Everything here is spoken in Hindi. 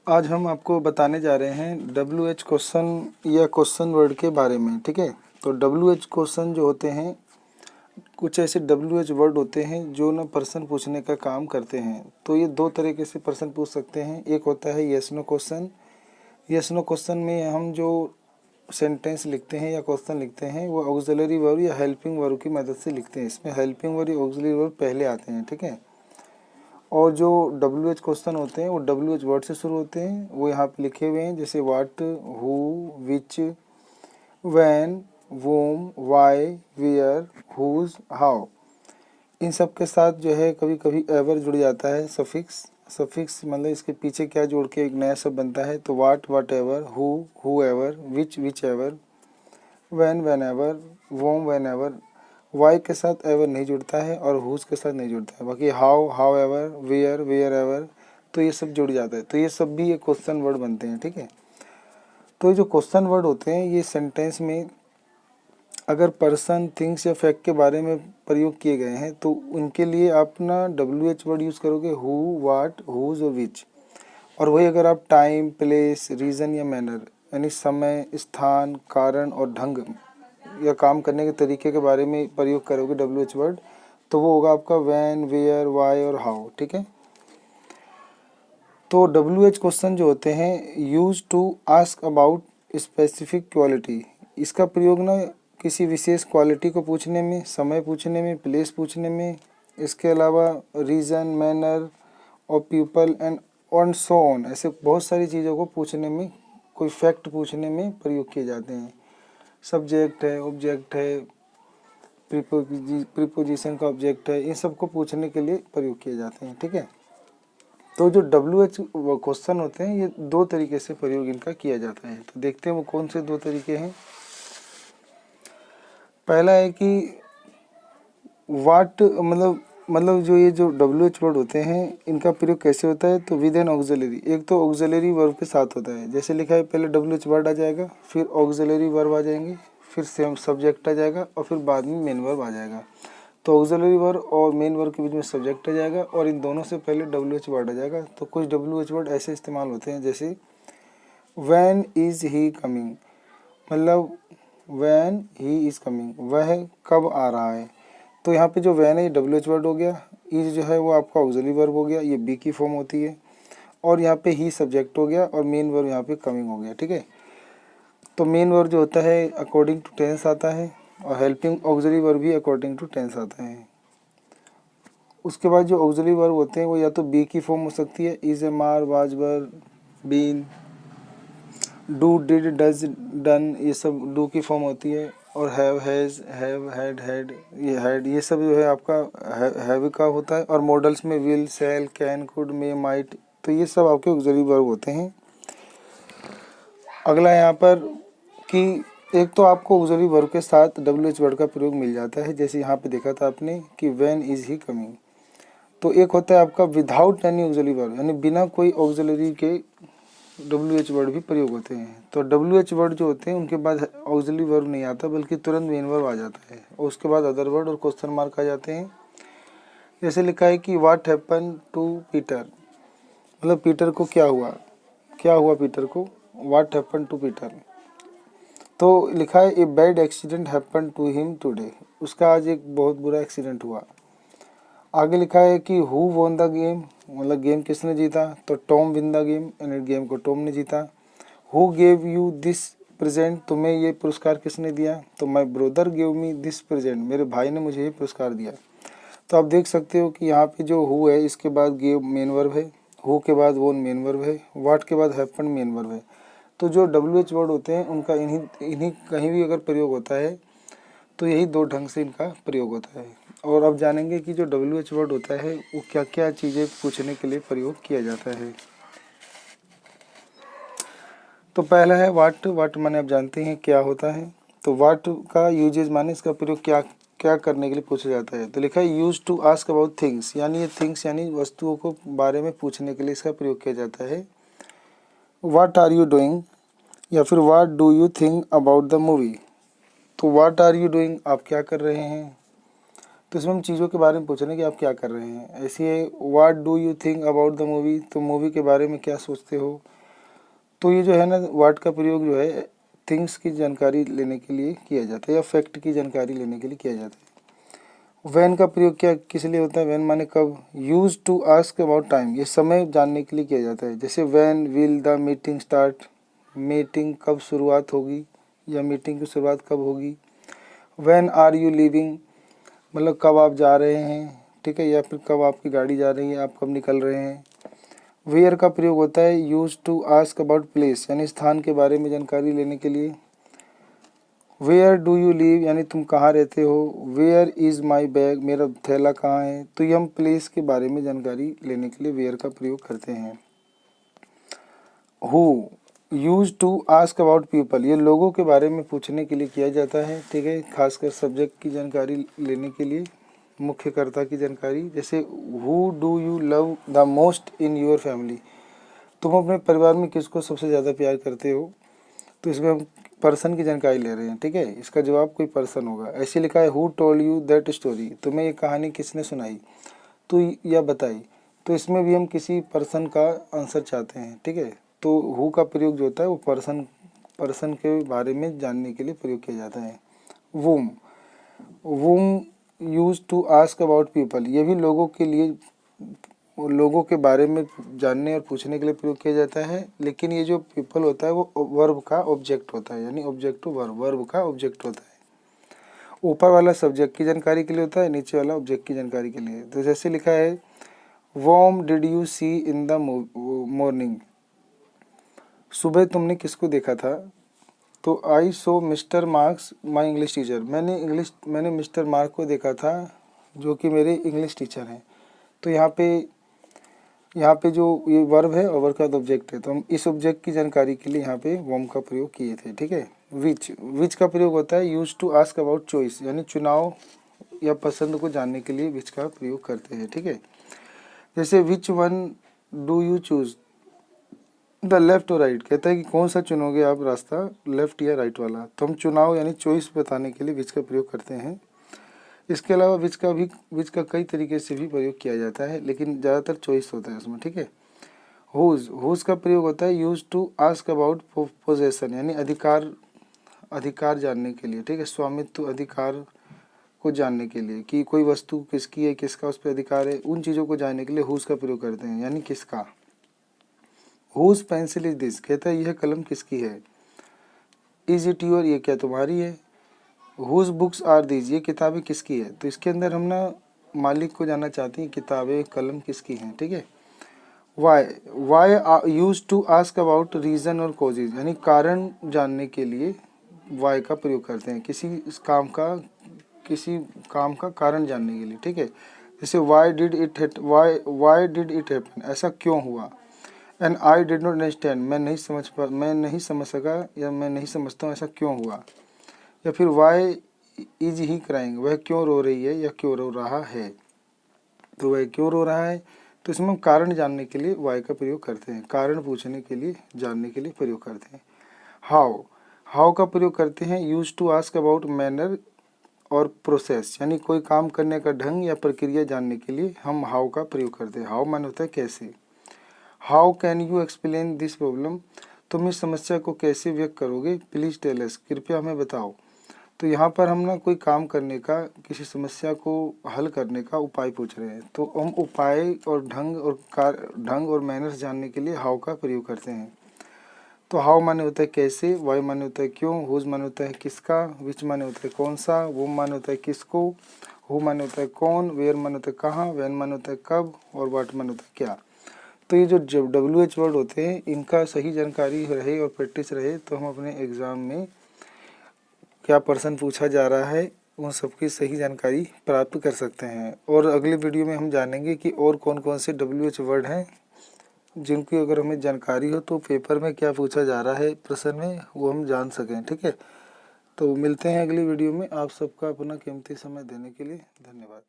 आज हम आपको बताने जा रहे हैं WH क्वेश्चन या क्वेश्चन वर्ड के बारे में। ठीक है, तो WH क्वेश्चन जो होते हैं, कुछ ऐसे WH वर्ड होते हैं जो ना प्रश्न पूछने का काम करते हैं। तो ये दो तरीके से प्रश्न पूछ सकते हैं। एक होता है yes no question. Yes no question में हम जो सेंटेंस लिखते हैं या क्वेश्चन लिखते हैं वो ऑक्सिलरी वर्ब या हेल्पिंग वर्ब की मदद से लिखते हैं। इसमें हेल्पिंग वर्ब या ऑक्सिलरी वर्ब पहले आते हैं। ठीक है, और जो WH क्वेश्चन होते हैं वो WH वर्ड से शुरू होते हैं। वो यहाँ पे लिखे हुए हैं, जैसे what, who, which, when, whom, why, where, whose, how. इन सब के साथ जो है कभी कभी एवर जुड़ जाता है, सफिक्स। सफिक्स मतलब इसके पीछे क्या जोड़ के एक नया शब्द बनता है। तो what, whatever, whoever, whichever, whenever, whom whenever. Why के साथ एवर नहीं जुड़ता है और हुज के साथ नहीं जुड़ता है। बाकी हाउ एवर, वेयर एवर, तो ये सब जुड़ जाता है। तो ये सब भी एक क्वेश्चन वर्ड बनते हैं। ठीक है, तो ये जो क्वेश्चन वर्ड होते हैं ये सेंटेंस में अगर पर्सन, थिंग्स या फैक्ट के बारे में प्रयोग किए गए हैं तो उनके लिए आप ना WH वर्ड यूज़ करोगे, हु, वाट, हुज और विच। और वही अगर आप टाइम, प्लेस, रीज़न या मैनर यानी समय, स्थान, कारण और ढंग या काम करने के तरीके के बारे में प्रयोग करोगे WH वर्ड, तो वो होगा आपका व्हेन, वेयर, वाई और हाउ। ठीक है, तो WH क्वेश्चन जो होते हैं use to ask about specific quality. इसका प्रयोग ना किसी विशेष क्वालिटी को पूछने में, समय पूछने में, प्लेस पूछने में, इसके अलावा रीज़न, मैनर और पीपल एंड सो ऑन, ऐसे बहुत सारी चीज़ों को पूछने में, कोई फैक्ट पूछने में प्रयोग किए जाते हैं। सब्जेक्ट है, ऑब्जेक्ट है, प्रीपोजिशन का ऑब्जेक्ट है, इन सबको पूछने के लिए प्रयोग किए जाते हैं। ठीक है, तो जो WH क्वेश्चन होते हैं ये दो तरीके से प्रयोग इनका किया जाता है। तो देखते हैं वो कौन से दो तरीके हैं। पहला है कि वाट, मतलब जो ये जो WH वर्ड होते हैं इनका प्रयोग कैसे होता है, तो विद एन ऑक्सिलरी। एक तो ऑक्सिलरी वर्ब के साथ होता है, जैसे लिखा है पहले WH वर्ड आ जाएगा, फिर ऑक्सिलरी वर्ब आ जाएंगे, फिर सेम सब्जेक्ट आ जाएगा और फिर बाद में मेन वर्ब आ जाएगा। तो ऑक्सिलरी वर्ब और मेन वर्ब के बीच में सब्जेक्ट आ जाएगा और इन दोनों से पहले WH वर्ड आ जाएगा। तो कुछ WH वर्ड ऐसे इस्तेमाल होते हैं, जैसे व्हेन इज ही कमिंग, मतलब व्हेन ही इज कमिंग, वह कब आ रहा है। तो यहाँ पे जो व्हेन है ये WH वर्ड हो गया, इज जो है वो आपका ऑक्सिलरी वर्ब हो गया, ये बी की फॉर्म होती है, और यहाँ पे ही सब्जेक्ट हो गया और मेन वर्ब यहाँ पे कमिंग हो गया। ठीक है, तो मेन वर्ब जो होता है अकॉर्डिंग टू टेंस आता है और हेल्पिंग ऑक्सिलरी वर्ब भी अकॉर्डिंग टू टेंस आता है। उसके बाद जो ऑक्सिलरी वर्ब होते हैं वो या तो बी की फॉर्म हो सकती है, is, am, are, was, were, been, do, did, does, done, ये सब डू की फॉर्म होती है। और हैव, हैज, हैव, हैड, ये सब जो है आपका हैव का होता है। और मॉडल्स में will, shall, can, could, may, might, तो ये सब आपके ऑक्सिलरी वर्ब होते हैं। अगला यहाँ पर कि एक तो आपको ऑक्सिलरी वर्ब के साथ WH वर्ड का प्रयोग मिल जाता है, जैसे यहाँ पे देखा था आपने कि व्हेन इज ही कमिंग। तो एक होता है आपका विदाउट एनी ऑक्सिलरी वर्ब, यानी बिना कोई ऑक्सिलरी के WH वर्ड भी प्रयोग होते हैं। तो WH वर्ड जो होते हैं उनके बाद ऑक्सिलरी वर्ब नहीं आता बल्कि तुरंत मेन वर्ब आ जाता है और उसके बाद अदर वर्ड और क्वेश्चन मार्क आ जाते हैं। जैसे लिखा है कि व्हाट हैपन टू पीटर, मतलब पीटर को क्या हुआ, क्या हुआ पीटर को, व्हाट हैपन टू पीटर। तो लिखा है a bad accident happen to him today, उसका आज एक बहुत बुरा एक्सीडेंट हुआ। आगे लिखा है कि हु वॉन द गेम, मतलब गेम किसने जीता, तो टॉम विन द गेम, यानी गेम को टॉम ने जीता। Who gave you this present, तुम्हें ये पुरस्कार किसने दिया, तो my brother gave me this present, मेरे भाई ने मुझे ये पुरस्कार दिया। तो आप देख सकते हो कि यहाँ पे जो हु है इसके बाद गेव मेन वर्ब है, हु के बाद वॉन मेन वर्ब है, व्हाट के बाद हैपन मेन वर्ब है। तो जो WH वर्ड होते हैं उनका इन्हीं कहीं भी अगर प्रयोग होता है तो यही दो ढंग से इनका प्रयोग होता है। और अब जानेंगे कि जो WH वर्ड होता है वो क्या क्या चीज़ें पूछने के लिए प्रयोग किया जाता है। तो पहला है वाट। वाट माने आप जानते हैं क्या होता है। तो वाट का यूजेज माने इसका प्रयोग क्या क्या करने के लिए पूछा जाता है। तो लिखा है use to ask about things, यानी ये थिंग्स यानी वस्तुओं को बारे में पूछने के लिए इसका प्रयोग किया जाता है। वाट आर यू डूइंग, या फिर what do you think about the movie. तो वाट आर यू डूइंग, आप क्या कर रहे हैं, तो इसमें हम चीज़ों के बारे में पूछ रहे हैं कि आप क्या कर रहे हैं। ऐसे है what do you think about the movie, तो मूवी के बारे में क्या सोचते हो। तो ये जो है ना व्हाट का प्रयोग जो है थिंग्स की जानकारी लेने के लिए किया जाता है या फैक्ट की जानकारी लेने के लिए किया जाता है। व्हेन का प्रयोग क्या किस लिए होता है? व्हेन माने कब। Use to ask about time, ये समय जानने के लिए किया जाता है। जैसे when will the meeting start, meeting कब शुरुआत होगी या मीटिंग की शुरुआत कब होगी। व्हेन आर यू लीविंग, मतलब कब आप जा रहे हैं, ठीक है, या फिर कब आपकी गाड़ी जा रही है, आप कब निकल रहे हैं। वेयर का प्रयोग होता है use to ask about place, यानी स्थान के बारे में जानकारी लेने के लिए। वेयर डू यू लिव, यानी तुम कहाँ रहते हो। वेयर इज़ माई बैग, मेरा थैला कहाँ है। तो ये हम प्लेस के बारे में जानकारी लेने के लिए वेयर का प्रयोग करते हैं। Who use to ask about people, ये लोगों के बारे में पूछने के लिए किया जाता है, ठीक है, खासकर सब्जेक्ट की जानकारी लेने के लिए, मुख्यकर्ता की जानकारी। जैसे who do you love the most in your family, तुम अपने परिवार में किसको सबसे ज़्यादा प्यार करते हो। तो इसमें हम पर्सन की जानकारी ले रहे हैं, ठीक है, इसका जवाब कोई पर्सन होगा। ऐसे लिखा है who told you that story, तुम्हें ये कहानी किसने सुनाई तो या बताई। तो इसमें भी हम किसी पर्सन का आंसर चाहते हैं, ठीक है। तो हु का प्रयोग जो होता है वो पर्सन के बारे में जानने के लिए प्रयोग किया जाता है। Whom whom use to ask about people, ये भी लोगों के लिए, लोगों के बारे में जानने और पूछने के लिए प्रयोग किया जाता है। लेकिन ये जो पीपल होता है वो वर्ब का ऑब्जेक्ट होता है, यानी ऑब्जेक्ट टू वर्ब, वर्ब का ऑब्जेक्ट होता है। ऊपर वाला सब्जेक्ट की जानकारी के लिए होता है, नीचे वाला ऑब्जेक्ट की जानकारी के लिए। तो जैसे लिखा है whom did you see in the morning, सुबह तुमने किसको देखा था। तो I saw Mister Marks my English teacher, मैंने मिस्टर मार्क को देखा था जो कि मेरे इंग्लिश टीचर हैं। तो यहाँ पे जो ये वर्ब है और वर्ब का ऑब्जेक्ट है, तो हम इस ऑब्जेक्ट की जानकारी के लिए यहाँ पे वॉम का प्रयोग किए थे, ठीक है। विच का प्रयोग होता है use to ask about choice, यानी चुनाव या पसंद को जानने के लिए विच का प्रयोग करते हैं, ठीक है। जैसे which one do you choose the left और राइट, कहता है कि कौन सा चुनोगे आप रास्ता, लेफ्ट या राइट वाला। तो हम चुनाव यानी चॉइस बताने के लिए विच का प्रयोग करते हैं। इसके अलावा विच का कई तरीके से भी प्रयोग किया जाता है, लेकिन ज़्यादातर चॉइस होता है उसमें, ठीक है। हुज का प्रयोग होता है use to ask about possession, यानी अधिकार जानने के लिए, ठीक है, स्वामित्व अधिकार को जानने के लिए कि कोई वस्तु किसकी है, किसका उस पर अधिकार है, उन चीज़ों को जानने के लिए हुज का प्रयोग करते हैं, यानी किसका। हुज पेंसिल इज दिस, कहता है यह कलम किसकी है। इज इट योर, ये क्या तुम्हारी है। हुज बुक्स आर दीज, ये किताबें किसकी है। तो इसके अंदर हम ना मालिक को जानना चाहते हैं किताबें कलम किसकी हैं, ठीक है। Why use to ask about reason और कॉजेज, यानी कारण जानने के लिए वाई का प्रयोग करते हैं, किसी काम का कारण जानने के लिए, ठीक है। जैसे वाई डिड इट हैपन, ऐसा क्यों हुआ। And I did not understand, मैं नहीं समझ सका या मैं नहीं समझता हूँ ऐसा क्यों हुआ। या फिर वाई इज ही क्राइंग, वह क्यों रो रही है या क्यों रो रहा है। तो वह क्यों रो रहा है, तो इसमें हम कारण जानने के लिए वाई का प्रयोग करते हैं, कारण पूछने के लिए, जानने के लिए प्रयोग करते हैं। हाउ का प्रयोग करते हैं use to ask about manner और प्रोसेस, यानी कोई काम करने का ढंग या प्रक्रिया जानने के लिए हम हाउ का प्रयोग करते हैं। हाउ माने होता है कैसे। How can you explain this problem, तुम इस समस्या को कैसे व्यक्त करोगे। प्लीज टेल अस, कृपया हमें बताओ। तो यहाँ पर हम ना कोई काम करने का, किसी समस्या को हल करने का उपाय पूछ रहे हैं, तो हम उपाय और ढंग और मैनर्स जानने के लिए हाउ का प्रयोग करते हैं। तो हाउ माने होता है कैसे, वाई माने होता है क्यों, हुज माने होता है किसका, विच माने होता है कौन सा, वो माने होता है किसको, हु माने होता है कौन, वेयर माने होता है कहाँ, व्हेन माने होता है कब, और व्हाट माने होता है क्या। तो ये जो WH वर्ड होते हैं इनका सही जानकारी रहे और प्रैक्टिस रहे तो हम अपने एग्ज़ाम में क्या प्रश्न पूछा जा रहा है उन सबकी सही जानकारी प्राप्त कर सकते हैं। और अगले वीडियो में हम जानेंगे कि और कौन कौन से WH वर्ड हैं जिनकी अगर हमें जानकारी हो तो पेपर में क्या पूछा जा रहा है प्रश्न में वो हम जान सकें, ठीक है। तो मिलते हैं अगली वीडियो में। आप सबका अपना कीमती समय देने के लिए धन्यवाद।